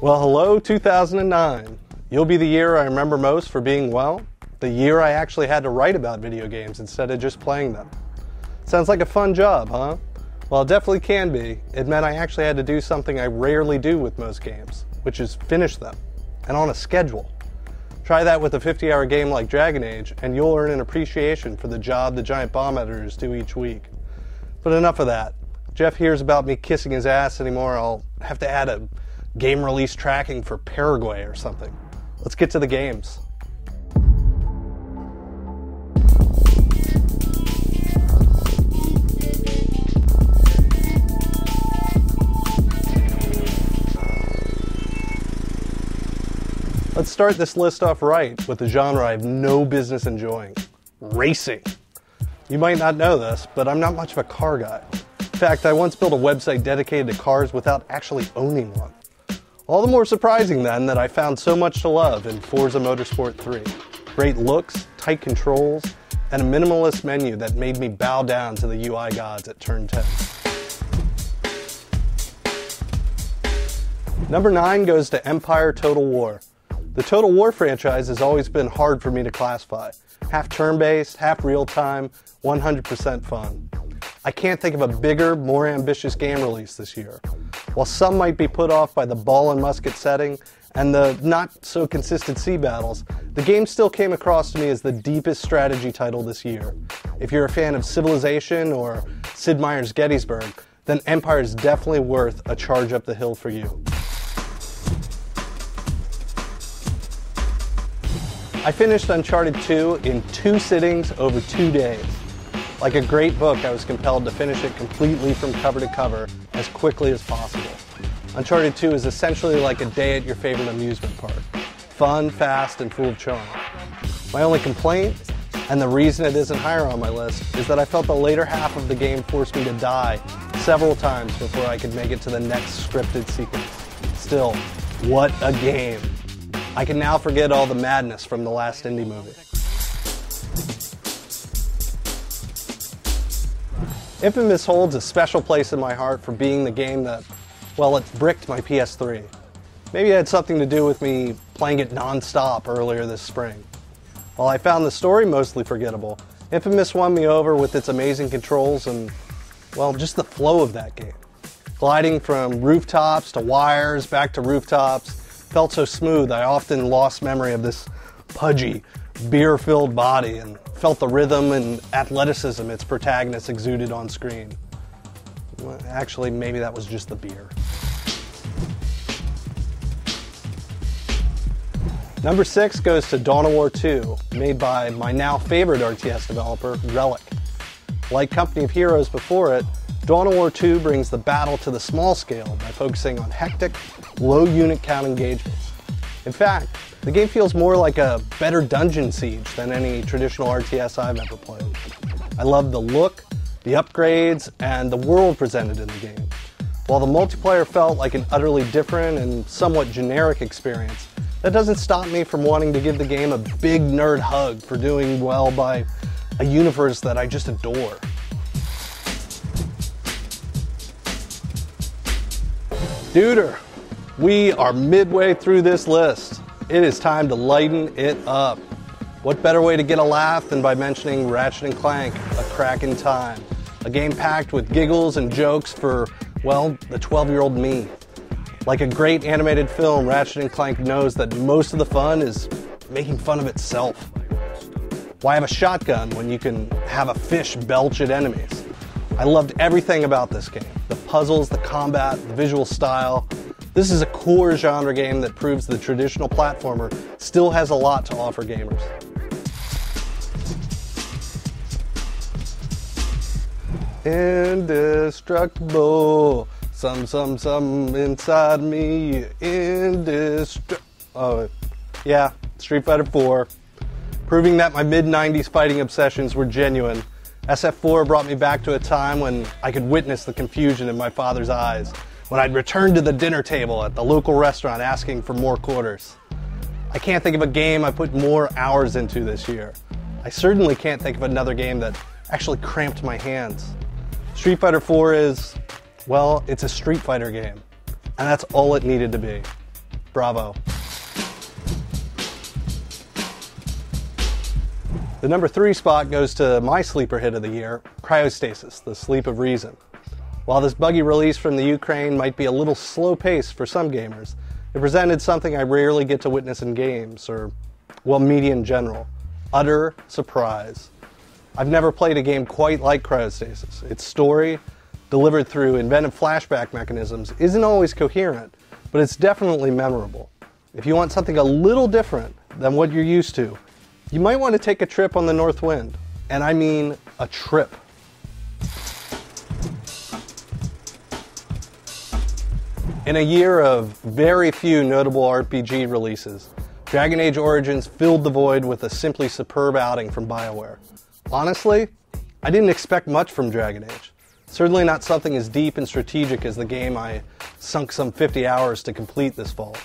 Well, hello 2009. You'll be the year I remember most for being, well, the year I actually had to write about video games instead of just playing them. Sounds like a fun job, huh? Well, it definitely can be. It meant I actually had to do something I rarely do with most games, which is finish them, and on a schedule. Try that with a 50-hour game like Dragon Age, and you'll earn an appreciation for the job the giant bomb editors do each week. But enough of that. Jeff hears about me kissing his ass anymore, I'll have to add a game release tracking for Paraguay or something. Let's get to the games. Let's start this list off right with a genre I have no business enjoying: racing. You might not know this, but I'm not much of a car guy. In fact, I once built a website dedicated to cars without actually owning one. All the more surprising then that I found so much to love in Forza Motorsport 3. Great looks, tight controls, and a minimalist menu that made me bow down to the UI gods at turn 10. Number 9 goes to Empire Total War. The Total War franchise has always been hard for me to classify. Half turn-based, half real-time, 100% fun. I can't think of a bigger, more ambitious game release this year. While some might be put off by the ball and musket setting and the not-so-consistent sea battles, the game still came across to me as the deepest strategy title this year. If you're a fan of Civilization or Sid Meier's Gettysburg, then Empire is definitely worth a charge up the hill for you. I finished Uncharted 2 in 2 sittings over 2 days. Like a great book, I was compelled to finish it completely from cover to cover as quickly as possible. Uncharted 2 is essentially like a day at your favorite amusement park. Fun, fast, and full of charm. My only complaint, and the reason it isn't higher on my list, is that I felt the later half of the game forced me to die several times before I could make it to the next scripted sequence. Still, what a game. I can now forget all the madness from the last indie movie. Infamous holds a special place in my heart for being the game that, well, it bricked my PS3. Maybe it had something to do with me playing it non-stop earlier this spring. While I found the story mostly forgettable, Infamous won me over with its amazing controls and, well, just the flow of that game. Gliding from rooftops to wires, back to rooftops, felt so smooth I often lost memory of this pudgy, beer-filled body and felt the rhythm and athleticism its protagonist exuded on screen. Well, actually, maybe that was just the beer. Number 6 goes to Dawn of War 2, made by my now favorite RTS developer, Relic. Like Company of Heroes before it, Dawn of War 2 brings the battle to the small scale by focusing on hectic, low unit count engagements. In fact, the game feels more like a better dungeon siege than any traditional RTS I've ever played. I love the look, the upgrades, and the world presented in the game. While the multiplayer felt like an utterly different and somewhat generic experience, that doesn't stop me from wanting to give the game a big nerd hug for doing well by a universe that I just adore. Duder, we are midway through this list. It is time to lighten it up. What better way to get a laugh than by mentioning Ratchet Clank, A Crack in Time, a game packed with giggles and jokes for, well, the 12-year-old me. Like a great animated film, Ratchet Clank knows that most of the fun is making fun of itself. Why have a shotgun when you can have a fish belch at enemies? I loved everything about this game. The puzzles, the combat, the visual style. This is a core genre game that proves the traditional platformer still has a lot to offer gamers. Indestructible. Some inside me. Oh, yeah, Street Fighter 4. Proving that my mid-90s fighting obsessions were genuine. SF4 brought me back to a time when I could witness the confusion in my father's eyes, when I'd return to the dinner table at the local restaurant asking for more quarters. I can't think of a game I put more hours into this year. I certainly can't think of another game that actually cramped my hands. Street Fighter 4 is, well, it's a Street Fighter game, and that's all it needed to be. Bravo. The number 3 spot goes to my sleeper hit of the year, Cryostasis, the Sleep of Reason. While this buggy release from the Ukraine might be a little slow-paced for some gamers, it presented something I rarely get to witness in games, or, well, media in general. Utter surprise. I've never played a game quite like Cryostasis. Its story, delivered through inventive flashback mechanisms, isn't always coherent, but it's definitely memorable. If you want something a little different than what you're used to, you might want to take a trip on the North Wind. And I mean a trip. In a year of very few notable RPG releases, Dragon Age Origins filled the void with a simply superb outing from BioWare. Honestly, I didn't expect much from Dragon Age. Certainly not something as deep and strategic as the game I sunk some 50 hours to complete this fall.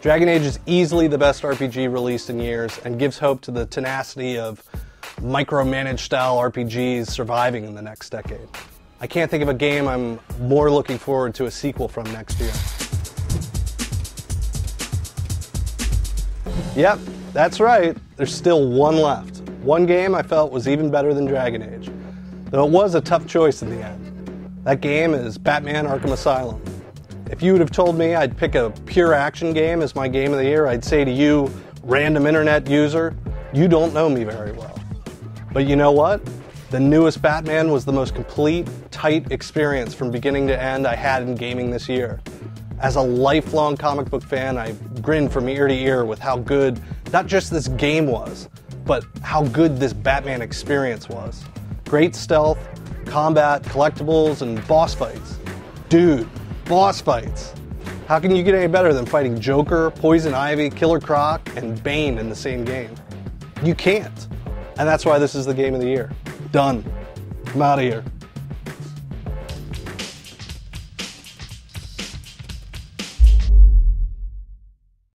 Dragon Age is easily the best RPG released in years and gives hope to the tenacity of micromanaged style RPGs surviving in the next decade. I can't think of a game I'm more looking forward to a sequel from next year. Yep, that's right, there's still one left. One game I felt was even better than Dragon Age, though it was a tough choice in the end. That game is Batman Arkham Asylum. If you would have told me I'd pick a pure action game as my game of the year, I'd say to you, random internet user, you don't know me very well. But you know what? The newest Batman was the most complete, tight experience from beginning to end I had in gaming this year. As a lifelong comic book fan, I grinned from ear to ear with how good not just this game was, but how good this Batman experience was. Great stealth, combat, collectibles, and boss fights. Dude, boss fights. How can you get any better than fighting Joker, Poison Ivy, Killer Croc, and Bane in the same game? You can't. And that's why this is the game of the year. Done. I'm out of here.